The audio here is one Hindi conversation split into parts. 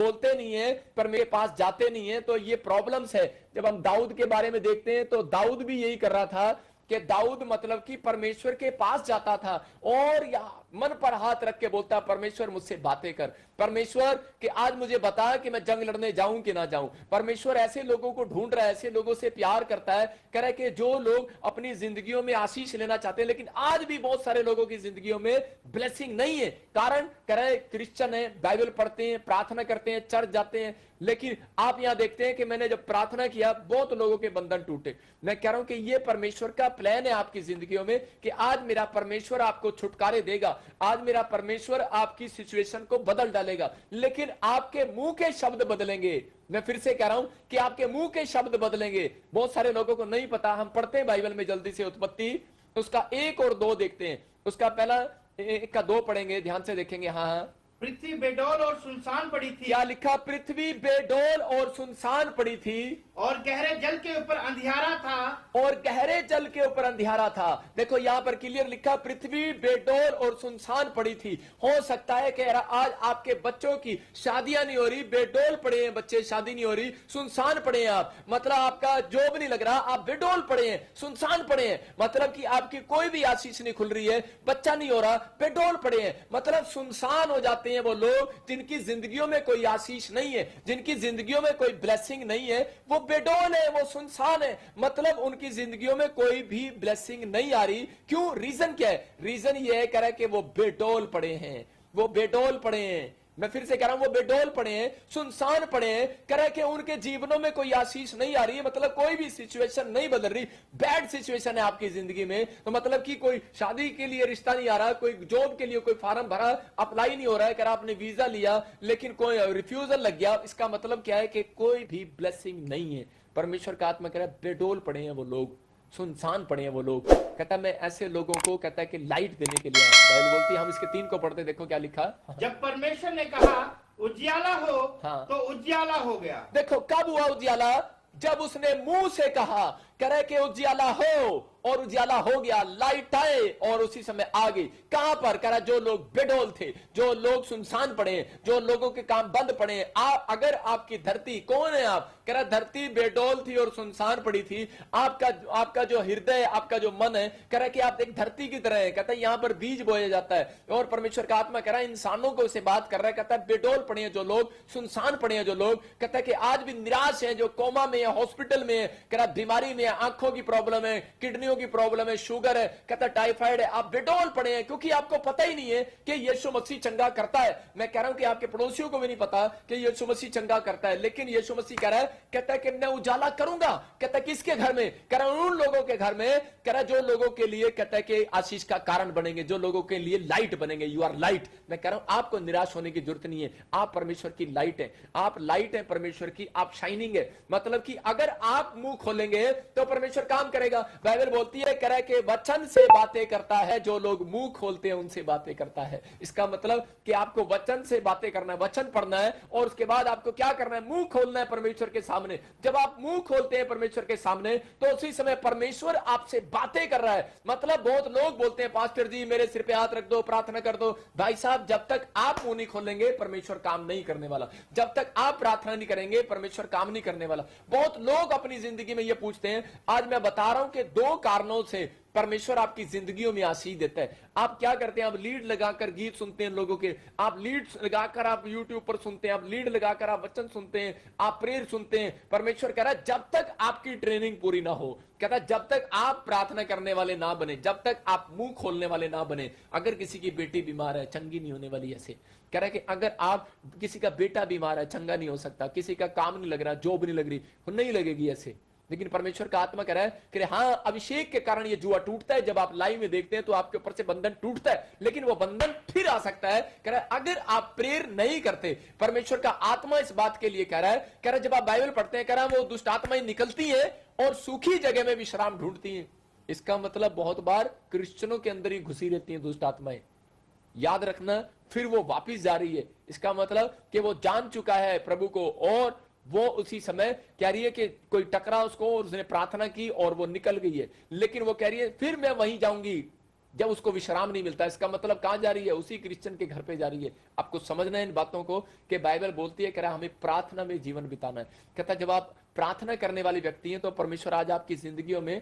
बोलते नहीं है, पर मेरे पास जाते नहीं है, तो ये प्रॉब्लम्स है। जब हम दाऊद के बारे में देखते हैं तो दाऊद भी यही कर रहा था कि दाऊद मतलब कि परमेश्वर के पास जाता था और या मन पर हाथ रख के बोलता, परमेश्वर मुझसे बातें कर, परमेश्वर कि आज मुझे बता कि मैं जंग लड़ने जाऊं कि ना जाऊं। परमेश्वर ऐसे लोगों को ढूंढ रहा है, ऐसे लोगों से प्यार करता है, कह रहा है कि जो लोग अपनी जिंदगियों में आशीष लेना चाहते हैं, लेकिन आज भी बहुत सारे लोगों की जिंदगियों में ब्लेसिंग नहीं है। कारण कह रहे क्रिश्चियन है, बाइबल पढ़ते हैं, प्रार्थना करते हैं, चर्च जाते हैं, लेकिन आप यहां देखते हैं कि मैंने जब प्रार्थना किया बहुत लोगों के बंधन टूटे। मैं कह रहा हूं कि यह परमेश्वर का प्लान है आपकी जिंदगियों में कि आज मेरा परमेश्वर आपको छुटकारे देगा, आज मेरा परमेश्वर आपकी सिचुएशन को बदल डालेगा, लेकिन आपके मुंह के शब्द बदलेंगे। मैं फिर से कह रहा हूं कि आपके मुंह के शब्द बदलेंगे। बहुत सारे लोगों को नहीं पता। हम पढ़ते हैं बाइबल में जल्दी से उत्पत्ति, उसका 1 और 2 देखते हैं। उसका पहला 1 का 2 पढ़ेंगे, ध्यान से देखेंगे। हाँ, पृथ्वी बेडौल और सुनसान पड़ी थी। क्या लिखा? पृथ्वी बेडौल और सुनसान पड़ी थी और गहरे जल के ऊपर अंधियारा था। और गहरे जल के ऊपर अंधियारा था। देखो यहां पर क्लियर लिखा, पृथ्वी बेडौल और सुनसान पड़ी थी। हो सकता है कि आज आपके बच्चों की शादियां नहीं हो रही, बेडौल पड़े हैं बच्चे, शादी नहीं हो रही, सुनसान पड़े हैं आप, मतलब आपका जॉब नहीं लग रहा, आप बेडौल पड़े हैं, सुनसान पड़े हैं, मतलब कि आपकी कोई भी आशीष नहीं खुल रही है, बच्चा नहीं हो रहा, बेडौल पड़े हैं, मतलब सुनसान हो जाते हैं वो लोग जिनकी जिंदगियों में कोई आशीष नहीं है, जिनकी जिंदगियों में कोई ब्लेसिंग नहीं है, वो बेडौल है, वो सुनसान है, मतलब उनकी जिंदगियों में कोई भी ब्लेसिंग नहीं आ रही। क्यों? रीजन क्या है? रीजन ये है कह रहा है कि वो बेडौल पड़े हैं, वो बेडौल पड़े हैं। मैं फिर से कह रहा हूं, वो बेडौल पड़े हैं, सुनसान पड़े हैं, कह रहा है कि उनके जीवनों में कोई आशीष नहीं आ रही है, मतलब कोई भी सिचुएशन नहीं बदल रही, बैड सिचुएशन है आपकी जिंदगी में। तो मतलब कि कोई शादी के लिए रिश्ता नहीं आ रहा, कोई जॉब के लिए कोई फॉर्म भरा, अप्लाई नहीं हो रहा है, कह रहा आपने वीजा लिया लेकिन कोई रिफ्यूजल लग गया। इसका मतलब क्या है कि कोई भी ब्लेसिंग नहीं है। परमेश्वर का आत्मा कह रहा है बेडौल पड़े हैं वो लोग, सुनसान पड़े हैं वो लोग। कहता मैं ऐसे लोगों को कहता है कि लाइट देने के लिए आया। बाइबल बोलती है, हम इसके 3 को पढ़ते, देखो क्या लिखा। जब परमेश्वर ने कहा उजियाला हो, हाँ। तो उजियाला हो गया। देखो कब हुआ उजियाला? जब उसने मुंह से कहा, कह रहे कि उजियाला हो, और उजियाला हो गया, लाइट आए और उसी समय आ गई। कहां पर? कह रहा जो लोग बेडौल थे, जो लोग सुनसान पड़े, जो लोगों के काम बंद पड़े। अगर आपकी धरती, कौन है आप? कह रहा धरती बेडौल थी और सुनसान पड़ी थी। आपका जो हृदय, आपका जो मन है, कह रहा कि आप एक धरती की तरह है। कहता है यहां पर बीज बोया जाता है, और परमेश्वर का आत्मा कह रहा है इंसानों को इसे बात कर रहा है। कहता है बेडौल पड़े हैं जो लोग, सुनसान पड़े हैं जो लोग। कहता है कि आज भी निराश है, जो कोमा में है, हॉस्पिटल में है, कह रहा बीमारी में, आंखों की प्रॉब्लम है, किडनियों की प्रॉब्लम है, शुगर है, कहता टाइफाइड है, आप बेडौल पड़े हैं क्योंकि आपको पता ही नहीं है कि यीशु मसीह चंगा करता है। मैं कह रहा हूं कि आपके पड़ोसियों को भी नहीं पता कि यीशु मसीह चंगा करता है, लेकिन यीशु मसीह कह रहा है, कहता है कि मैं उजाला करूंगा। कहता है किसके घर में? कह रहा हूं उन लोगों के घर में, कह रहा जो लोगों के लिए, कहता है कि आशीष का कारण बनेंगे, जो लोगों के लिए लाइट बनेंगे। You are light. मैं कह रहा हूं आपको निराश होने की जरूरत नहीं है, आप परमेश्वर की लाइट है, आप लाइट है परमेश्वर की, आप शाइनिंग है। मतलब कि अगर आप मुंह खोलेंगे तो परमेश्वर काम करेगा। बाइबल बोलती है, कह रहा है कि वचन से बातें करता है, जो लोग मुंह खोलते हैं उनसे बातें करता है। इसका मतलब कि आपको वचन से बातें करना है, वचन पढ़ना है, और उसके बाद आपको क्या करना है? मुंह खोलना है परमेश्वर के सामने। जब आप मुंह खोलते हैं परमेश्वर के सामने तो उसी समय परमेश्वर आपसे बातें कर रहा है। मतलब बहुत लोग बोलते हैं, पास्टर जी मेरे सिर पे हाथ रख दो, प्रार्थना कर दो। भाई साहब, जब तक आप मुंह नहीं खोलेंगे परमेश्वर काम नहीं करने वाला, जब तक आप प्रार्थना नहीं करेंगे परमेश्वर काम नहीं करने वाला। बहुत लोग अपनी जिंदगी में यह पूछते हैं। आज मैं बता रहा हूं कि 2 कारणों से परमेश्वर आपकी जिंदगियों में आशीष देता है। आप क्या करते हैं? आप लीड लगाकर गीत सुनते हैं लोगों के, आप लीड लगाकर आप यूट्यूब पर सुनते हैं, आप लीड लगाकर आप वचन सुनते हैं, आप प्रेयर सुनते हैं। परमेश्वर कह रहा है जब तक आपकी ट्रेनिंग पूरी ना हो, कहता है जब तक आप प्रार्थना करने वाले ना बने, जब तक आप मुंह खोलने वाले ना बने। अगर किसी की बेटी बीमार है, चंगी नहीं होने वाली, ऐसे कह रहा है कि अगर आप किसी का बेटा बीमार है, चंगा नहीं हो सकता, किसी का काम नहीं लग रहा, जॉब नहीं लग रही, नहीं लगेगी ऐसे। लेकिन परमेश्वर का आत्मा कह रहा है कि हाँ, अभिषेक के कारण ये जुआ टूटता है। जब आप लाइव में देखते हैं तो आपके ऊपर से बंधन टूटता है, लेकिन वो बंधन फिर आ सकता है। कह रहा है अगर आप प्रेयर नहीं करते, परमेश्वर का आत्मा इस बात के लिए कह रहा है जब आप बाइबल पढ़ते हैं, कह रहा है वो दुष्ट आत्माएं निकलती है और सूखी जगह में विश्राम ढूंढती हैं। इसका मतलब बहुत बार क्रिश्चियनों के अंदर ही घुसी रहती हैं दुष्ट आत्माएं। याद रखना, फिर वो वापिस जा रही है। इसका मतलब कि वो जान चुका है प्रभु को, और वो उसी समय कह रही है कि कोई टकरा उसको और उसने प्रार्थना की और वो निकल गई है, लेकिन वो कह रही है फिर मैं वहीं जाऊंगी, जब उसको विश्राम नहीं मिलता, इसका मतलब कहां जा रही है? उसी क्रिश्चियन के घर पे जा रही है। आपको समझना है इन बातों को कि बाइबल बोलती है, कह रहा हमें प्रार्थना में जीवन बिताना है। कहता जब आप प्रार्थना करने वाली व्यक्ति हैं तो परमेश्वर आज आपकी जिंदगियों में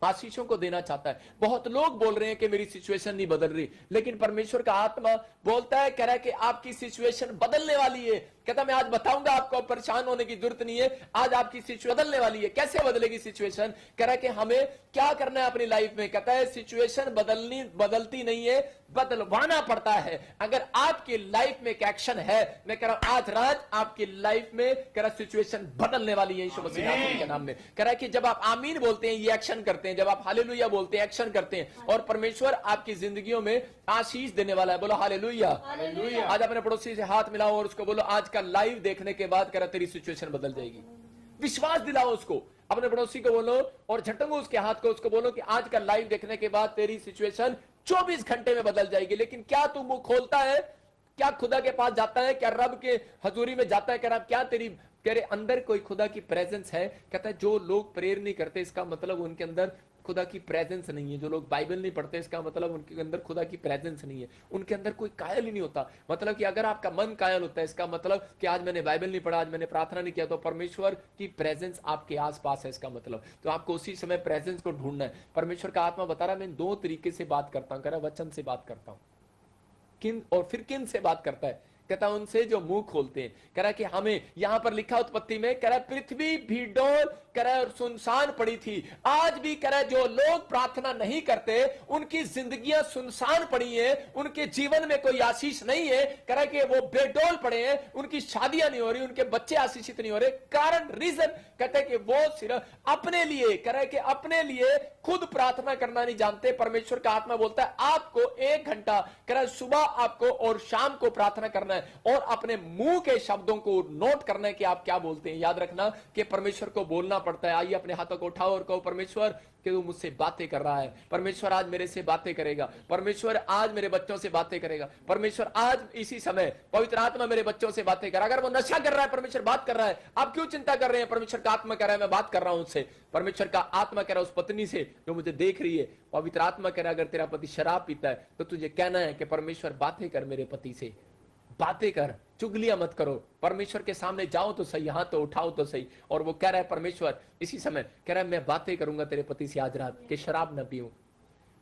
आशीषों को देना चाहता है। बहुत लोग बोल रहे हैं कि मेरी सिचुएशन नहीं बदल रही, लेकिन परमेश्वर का आत्मा बोलता है, कह रहा है कि आपकी सिचुएशन बदलने वाली है। कहता मैं आज बताऊंगा आपको, परेशान होने की जरूरत नहीं है, आज आपकी सिचुएशन बदलने वाली है। कैसे बदलेगी सिचुएशन? कह रहा है कि हमें क्या करना है अपनी लाइफ में। कहता है सिचुएशन बदलती नहीं है, बदलवाना पड़ता है। अगर आपकी लाइफ में एक एक्शन है, मैं कह रहा हूं आज रात आपकी लाइफ में कह रहा सिचुएशन बदलने वाली है यीशु मसीह के नाम में। कह रहा है कि जब आप आमीन बोलते हैं ये एक्शन करते हैं, जब आप हालेलुया बोलते हैं एक्शन करते हैं, और परमेश्वर आपकी जिंदगियों में आशीष देने वाला है। बोलो हालेलुया। आज अपने पड़ोसी से हाथ मिलाओ और उसको बोलो आज का लाइव देखने के बाद कह रहा तेरी सिचुएशन बदल जाएगी। विश्वास दिलाओ उसको, अपने पड़ोसी को बोलो और झटको उसके हाथ को, उसको बोलो कि आज का लाइव देखने के बाद तेरी सिचुएशन 24 घंटे में बदल जाएगी। लेकिन क्या तू मुंह खोलता है? क्या खुदा के पास जाता है? क्या रब के हजूरी में जाता है? कह रहा क्या तेरे अंदर कोई खुदा की प्रेजेंस है? कहता है जो लोग प्रेयर नहीं करते इसका मतलब उनके अंदर खुदा की प्रेजेंस नहीं है। जो लोग बाइबल नहीं पढ़ते इसका मतलब उनके अंदर खुदा की प्रेजेंस नहीं है। उनके अंदर कोई कायल ही नहीं होता। मतलब कि अगर आपका मन कायल होता है इसका मतलब कि आज मैंने बाइबल नहीं पढ़ा, आज मैंने प्रार्थना नहीं किया, तो परमेश्वर की प्रेजेंस आपके आसपास है इसका मतलब। तो आपको उसी समय प्रेजेंस को ढूंढना है। परमेश्वर का आत्मा बता रहा है मैं 2 तरीके से बात करता हूं। कह रहा वचन से बात करता हूं, किन और फिर किन से बात करता है? कहता उनसे जो मुंह खोलते हैं। कह रहा कि हमें यहां पर लिखा उत्पत्ति में, कह रहा पृथ्वी भी डोल कह रहा और सुनसान पड़ी थी। आज भी कह रहा जो लोग प्रार्थना नहीं करते उनकी जिंदगियां सुनसान पड़ी हैं, उनके जीवन में कोई आशीष नहीं है। कह रहा कि वो बेडोल पड़े हैं, उनकी शादियां नहीं हो रही, उनके बच्चे आशीषित नहीं हो रहे। कारण रीजन कहते हैं कि वो सिर्फ अपने लिए, कह रहा है कि अपने लिए खुद प्रार्थना करना नहीं जानते। परमेश्वर का आत्मा बोलता है आपको 1 घंटा कह रहा है सुबह आपको और शाम को प्रार्थना करना है और अपने मुंह के शब्दों को नोट करना है कि आप क्या बोलते हैं। याद रखना कि परमेश्वर को बोलना पड़ता है। आइए अपने हाथों को उठाओ और कहो परमेश्वर कि तू मुझसे बातें कर रहा है। परमेश्वर आज मेरे से बातें करेगा। परमेश्वर आज मेरे बच्चों से बातें करेगा। परमेश्वर आज इसी समय पवित्र आत्मा मेरे बच्चों से बातें कर। अगर वो नशा कर रहा है परमेश्वर बात कर रहा है, आप क्यों चिंता कर रहे हैं? परमेश्वर का आत्मा कह रहा है मैं बात कर रहा हूं उससे। परमेश्वर का आत्मा कह रहा है उस पत्नी से जो मुझे देख रही है। पवित्र आत्मा कह रहा है अगर तेरा पति शराब पीता है तो तुझे कहना है कि परमेश्वर बातें कर मेरे पति से, बातें कर, चुगलियां मत करो। परमेश्वर के सामने जाओ तो सही, हाथ तो उठाओ तो सही। और वो कह रहा है परमेश्वर इसी समय कह रहा है मैं बातें करूंगा तेरे पति से आज रात कि शराब ना पीऊं।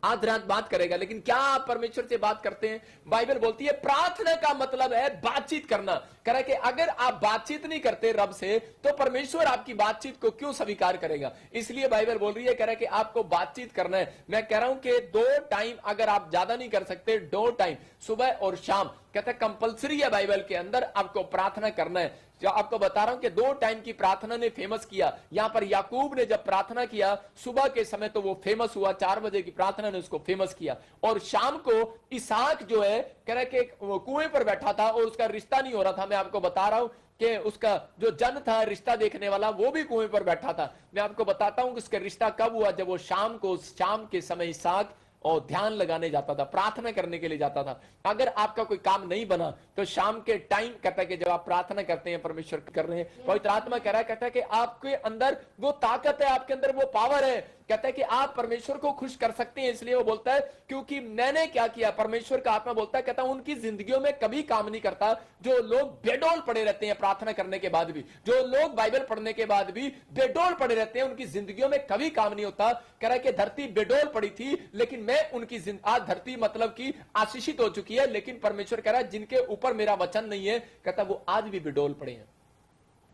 आज रात बात करेगा। लेकिन क्या आप परमेश्वर से बात करते हैं? बाइबल बोलती है प्रार्थना का मतलब है बातचीत करना। कह रहा है कि अगर आप बातचीत नहीं करते रब से तो परमेश्वर आपकी बातचीत को क्यों स्वीकार करेगा? इसलिए बाइबल बोल रही है, कह रहा है कि आपको बातचीत करना है। मैं कह रहा हूं कि 2 टाइम अगर आप ज्यादा नहीं कर सकते, 2 टाइम सुबह और शाम कहता है कंपलसरी है बाइबल के अंदर आपको प्रार्थना करना है। जो आपको बता रहा हूं कि 2 टाइम की प्रार्थना ने फेमस किया। यहां पर याकूब ने जब प्रार्थना किया सुबह के समय तो वो फेमस हुआ, 4 बजे की प्रार्थना ने उसको फेमस किया। और शाम को इसहाक जो है कह रहा है कि कुएं पर बैठा था और उसका रिश्ता नहीं हो रहा था। मैं आपको बता रहा हूं कि उसका जो जन था रिश्ता देखने वाला वो भी कुएं पर बैठा था। मैं आपको बताता हूं कि उसका रिश्ता कब हुआ, जब वो शाम के समय इसहाक और ध्यान लगाने जाता था, प्रार्थना करने के लिए जाता था। अगर आपका कोई काम नहीं बना तो शाम के टाइम कहता है कि जब आप प्रार्थना करते हैं परमेश्वर कर रहे हैं, पवित्र आत्मा कह रहा है, कहता है कि आपके अंदर वो ताकत है, आपके अंदर वो पावर है। कहता है कि आप परमेश्वर को खुश कर सकते हैं। इसलिए वो बोलता है क्योंकि मैंने क्या किया। परमेश्वर का आत्मा बोलता है, कहता है उनकी जिंदगियों में कभी काम नहीं करता जो लोग बेडोल पड़े रहते हैं प्रार्थना करने के बाद भी, जो लोग बाइबल पढ़ने के बाद भी बेडोल पड़े रहते हैं, उनकी जिंदगियों में कभी काम नहीं होता। कह रहा है कि धरती बेडोल पड़ी थी लेकिन मैं उनकी आज धरती मतलब की आशीषित हो चुकी है। लेकिन परमेश्वर कह रहा है जिनके ऊपर मेरा वचन नहीं है, कहता वो आज भी बेडोल पड़े हैं,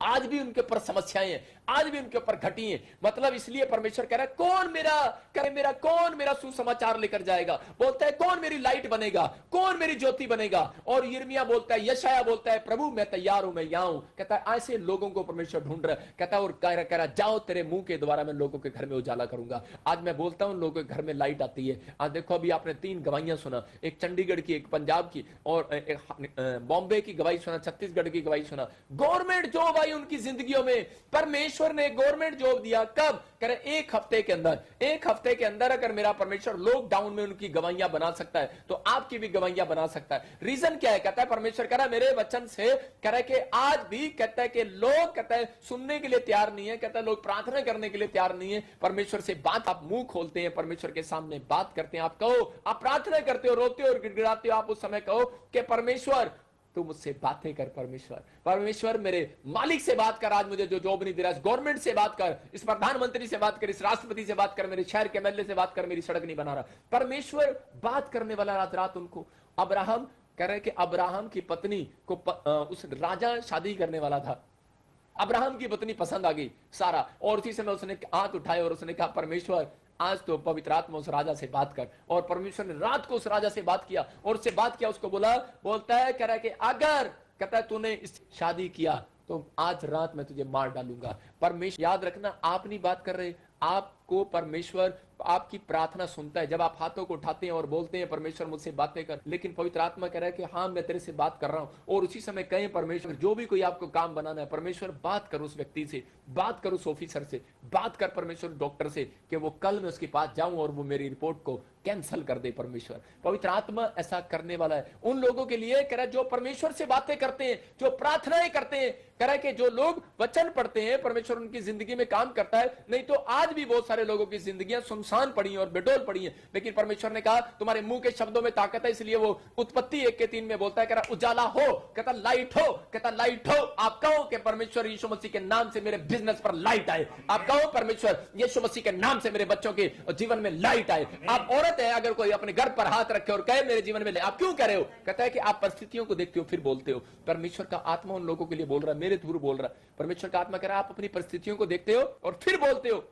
आज भी उनके ऊपर समस्याएं हैं, आज भी उनके ऊपर घटी हैं। मतलब इसलिए परमेश्वर कह रहा है कौन मेरा सुसमाचार लेकर जाएगा। बोलता है कौन मेरी लाइट बनेगा, कौन मेरी ज्योति बनेगा। और यिर्मयाह बोलता है, यशायाह बोलता है प्रभु मैं तैयार हूं, मैं यहां हूं। कहता है ऐसे लोगों को परमेश्वर ढूंढ रहा है। कहता है और कह रहा जाओ तेरे मुंह के द्वारा मैं लोगों के घर में उजाला करूंगा। आज मैं बोलता हूं लोगों के घर में लाइट आती है। आज देखो अभी आपने 3 गवाहियां सुना, एक चंडीगढ़ की, एक पंजाब की और एक बॉम्बे की गवाही सुना, छत्तीसगढ़ की गवाही सुना। गवर्नमेंट जॉब आई आई उनकी जिंदगियों में। परमेश्वर ने गवर्नमेंट जॉब दिया, कब? कह रहे 1 हफ्ते के अंदर। 1 हफ्ते के अंदर अगर मेरा परमेश्वर लॉकडाउन में उनकी गवाहियां बना सकता है तो आपकी भी गवाहियां बना सकता है। रीजन क्या है? कहता है परमेश्वर कह रहा है मेरे वचन से, कह रहा है कि आज भी कहता है कि लोग कहता है सुनने के लिए तैयार नहीं है, कहता है लोग प्रार्थना करने के लिए तैयार नहीं है। परमेश्वर से बात, आप मुंह खोलते हैं, परमेश्वर के सामने बात करते हैं, आप कहो, आप प्रार्थना करते हो, रोते हो और गिड़गिड़ाते हो, आप उस समय कहो कि परमेश्वर तू मुझसे बातें कर। परमेश्वर मेरे मालिक से बात कर, आज मुझे जो जॉब नहीं दे रहा, इस गवर्नमेंट से बात कर, इस प्रधानमंत्री से बात कर, इस राष्ट्रपति से बात कर, मेरे शहर के एमएलए से बात कर, मेरी सड़क नहीं बना रहा। परमेश्वर बात करने वाला रात रात उनको। अब्राहम कह रहे कि अब्राहम की पत्नी को उस राजा शादी करने वाला था, अब्राहम की पत्नी पसंद आ गई सारा, और उसी समय उसने हाथ उठाए और उसने कहा परमेश्वर आज तो पवित्र आत्मा उस राजा से बात कर। और परमेश्वर ने रात को उस राजा से बात किया और उससे बात किया, उसको बोलता है कह रहा है कि अगर कहता है तूने इस शादी किया तो आज रात मैं तुझे मार डालूंगा। परमेश्वर, याद रखना, आप नहीं बात कर रहे, आपको परमेश्वर आपकी प्रार्थना सुनता है। जब आप हाथों को उठाते हैं और बोलते हैं परमेश्वर मुझसे बातें कर, लेकिन पवित्र आत्मा कह रहा है कि हाँ मैं तेरे से बात कर रहा हूं, और उसी समय कहें परमेश्वर जो भी कोई आपको काम बनाना है, परमेश्वर बात कर उस व्यक्ति से, बात कर उस ऑफिसर से, बात कर परमेश्वर डॉक्टर से कि वो कल मैं उसके पास जाऊं और वो मेरी रिपोर्ट को कैंसिल कर दे। परमेश्वर पवित्र आत्मा ऐसा करने वाला है उन लोगों के लिए, कह रहा है जो परमेश्वर से बातें करते हैं, जो प्रार्थनाएं करते हैं, कह रहा है कि जो लोग वचन पढ़ते हैं परमेश्वर उनकी जिंदगी में काम करता है। नहीं तो आज भी बहुत सारे लोगों की जिंदगियां सुनसान पड़ी हैं और बेडोल पड़ी हैं, लेकिन परमेश्वर ने कहा तुम्हारे मुंह के शब्दों में ताकत है, इसलिए वो उत्पत्ति 1:3 में बोलता है, कह रहा उजाला हो, कहता लाइट हो, कहता लाइट हो। आप कहो कि परमेश्वर यीशु मसीह के नाम से मेरे बिजनेस पर लाइट आए, आप कहो परमेश्वर यीशु मसीह के नाम से मेरे बच्चों के जीवन में लाइट आए। आप औरत है, अगर कोई अपने घर पर हाथ रखे और कहे मेरे जीवन में, आप क्यों कह रहे हो? कहता है कि आप परिस्थितियों को देखते हो फिर बोलते हो। परमेश्वर का आत्मा उन लोगों के लिए बोल रहा है, मेरे थ्रू बोल रहा है। परमेश्वर का आत्मा कह रहा है आप अपनी परिस्थितियों को देखते हो और फिर बोलते हो।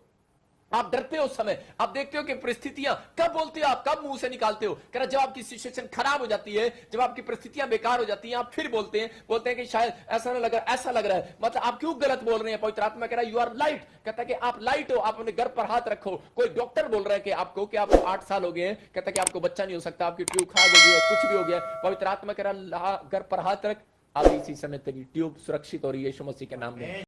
आप डरते हो उस समय, आप देखते हो कि परिस्थितियां कब बोलते हो, आप कब मुंह से निकालते हो। कह रहा जब आपकी सिचुएशन खराब हो जाती है, जब आपकी परिस्थितियां बेकार हो जाती हैं, आप फिर बोलते हैं कि शायद ऐसा ना लग रहा, ऐसा लग रहा है, मतलब आप क्यों गलत बोल रहे हैं। पवित्र आत्मा कह रहा है यू आर लाइट, कहता है कि आप लाइट हो, आप अपने घर पर हाथ रखो। कोई डॉक्टर बोल रहा है कि आपको 8 साल हो गए हैं, कहता है कि आपको बच्चा नहीं हो सकता, आपकी ट्यूब खराब हो गई है, कुछ भी हो गया। पवित्र आत्मा कह रहा घर पर हाथ रख, अब इसी समय तेरी ट्यूब सुरक्षित हो रही है यीशु मसीह के नाम में।